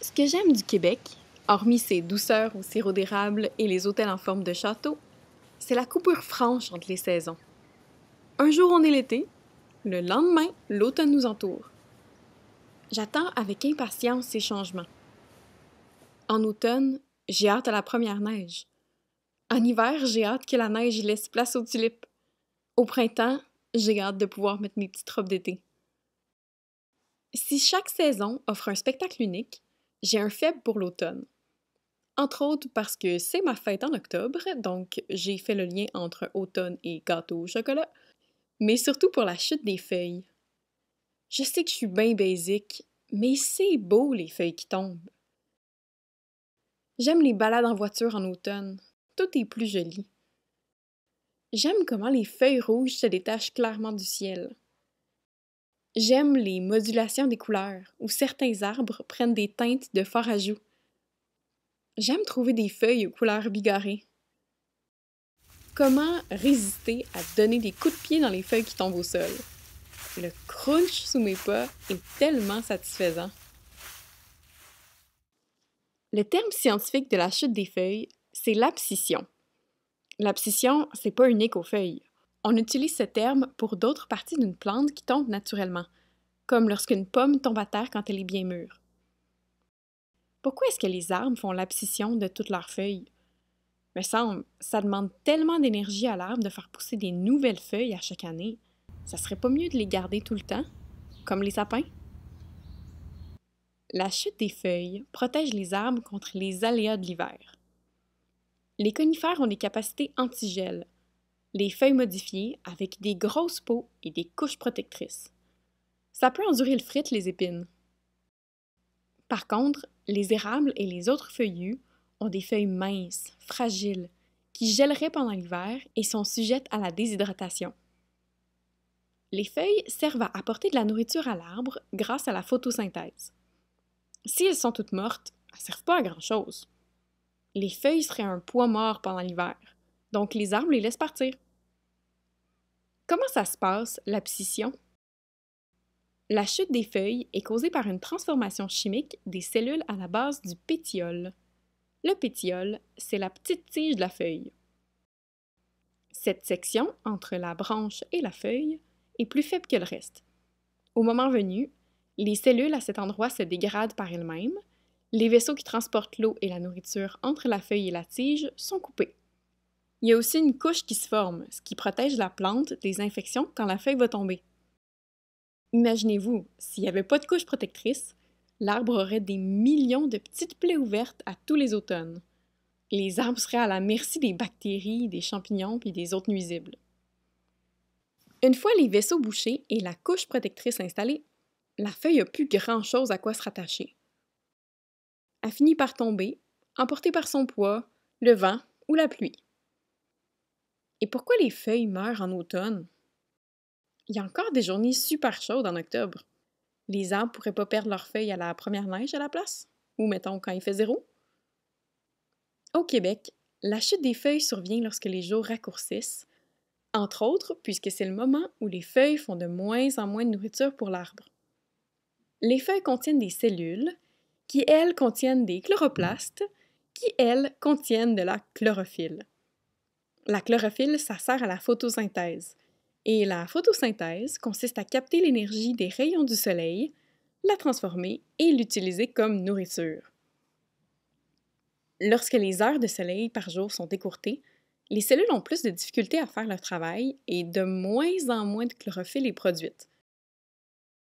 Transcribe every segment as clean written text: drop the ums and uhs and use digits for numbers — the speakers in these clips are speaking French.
Ce que j'aime du Québec, hormis ses douceurs au sirop d'érable et les hôtels en forme de château, c'est la coupure franche entre les saisons. Un jour on est l'été, le lendemain l'automne nous entoure. J'attends avec impatience ces changements. En automne, j'ai hâte à la première neige. En hiver, j'ai hâte que la neige laisse place aux tulipes. Au printemps, j'ai hâte de pouvoir mettre mes petites robes d'été. Si chaque saison offre un spectacle unique, j'ai un faible pour l'automne. Entre autres parce que c'est ma fête en octobre, donc j'ai fait le lien entre automne et gâteau au chocolat, mais surtout pour la chute des feuilles. Je sais que je suis bien basique, mais c'est beau les feuilles qui tombent. J'aime les balades en voiture en automne, tout est plus joli. J'aime comment les feuilles rouges se détachent clairement du ciel. J'aime les modulations des couleurs, où certains arbres prennent des teintes de fort ajout. J'aime trouver des feuilles aux couleurs bigarrées. Comment résister à donner des coups de pied dans les feuilles qui tombent au sol? Le crunch sous mes pas est tellement satisfaisant. Le terme scientifique de la chute des feuilles, c'est l'abscission. L'abscission, c'est pas unique aux feuilles. On utilise ce terme pour d'autres parties d'une plante qui tombent naturellement, comme lorsqu'une pomme tombe à terre quand elle est bien mûre. Pourquoi est-ce que les arbres font l'abscission de toutes leurs feuilles? Me semble, ça demande tellement d'énergie à l'arbre de faire pousser des nouvelles feuilles à chaque année. Ça serait pas mieux de les garder tout le temps, comme les sapins? La chute des feuilles protège les arbres contre les aléas de l'hiver. Les conifères ont des capacités antigel, les feuilles modifiées avec des grosses peaux et des couches protectrices. Ça peut endurer le frit, les épines. Par contre, les érables et les autres feuillus ont des feuilles minces, fragiles, qui gèleraient pendant l'hiver et sont sujettes à la déshydratation. Les feuilles servent à apporter de la nourriture à l'arbre grâce à la photosynthèse. Si elles sont toutes mortes, elles ne servent pas à grand-chose. Les feuilles seraient un poids mort pendant l'hiver, donc les arbres les laissent partir. Comment ça se passe, l'abscission? La chute des feuilles est causée par une transformation chimique des cellules à la base du pétiole. Le pétiole, c'est la petite tige de la feuille. Cette section, entre la branche et la feuille, est plus faible que le reste. Au moment venu, les cellules à cet endroit se dégradent par elles-mêmes, les vaisseaux qui transportent l'eau et la nourriture entre la feuille et la tige sont coupés. Il y a aussi une couche qui se forme, ce qui protège la plante des infections quand la feuille va tomber. Imaginez-vous, s'il n'y avait pas de couche protectrice, l'arbre aurait des millions de petites plaies ouvertes à tous les automnes. Les arbres seraient à la merci des bactéries, des champignons et des autres nuisibles. Une fois les vaisseaux bouchés et la couche protectrice installée, la feuille n'a plus grand-chose à quoi se rattacher. Elle finit par tomber, emportée par son poids, le vent ou la pluie. Et pourquoi les feuilles meurent en automne? Il y a encore des journées super chaudes en octobre. Les arbres pourraient pas perdre leurs feuilles à la première neige à la place? Ou mettons quand il fait 0? Au Québec, la chute des feuilles survient lorsque les jours raccourcissent, entre autres puisque c'est le moment où les feuilles font de moins en moins de nourriture pour l'arbre. Les feuilles contiennent des cellules, qui elles contiennent des chloroplastes, qui elles contiennent de la chlorophylle. La chlorophylle, ça sert à la photosynthèse. Et la photosynthèse consiste à capter l'énergie des rayons du soleil, la transformer et l'utiliser comme nourriture. Lorsque les heures de soleil par jour sont écourtées, les cellules ont plus de difficultés à faire leur travail et de moins en moins de chlorophylle est produite.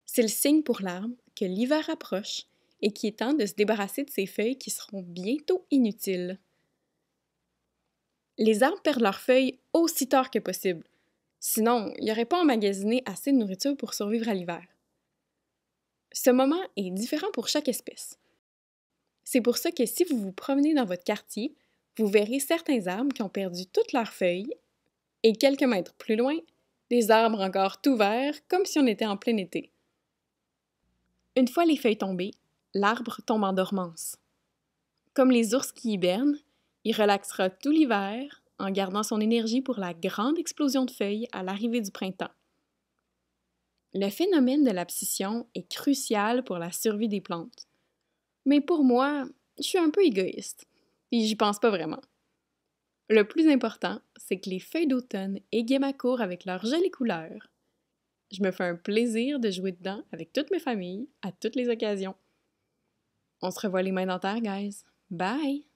C'est le signe pour l'arbre que l'hiver approche et qu'il est temps de se débarrasser de ces feuilles qui seront bientôt inutiles. Les arbres perdent leurs feuilles aussi tard que possible. Sinon, il n'y aurait pas emmagasiné assez de nourriture pour survivre à l'hiver. Ce moment est différent pour chaque espèce. C'est pour ça que si vous vous promenez dans votre quartier, vous verrez certains arbres qui ont perdu toutes leurs feuilles et quelques mètres plus loin, des arbres encore tout verts comme si on était en plein été. Une fois les feuilles tombées, l'arbre tombe en dormance. Comme les ours qui hibernent, il relaxera tout l'hiver en gardant son énergie pour la grande explosion de feuilles à l'arrivée du printemps. Le phénomène de l'abscission est crucial pour la survie des plantes. Mais pour moi, je suis un peu égoïste, et j'y pense pas vraiment. Le plus important, c'est que les feuilles d'automne égayent ma cour avec leurs jolies couleurs. Je me fais un plaisir de jouer dedans avec toutes mes familles, à toutes les occasions. On se revoit les mains dans terre, guys. Bye!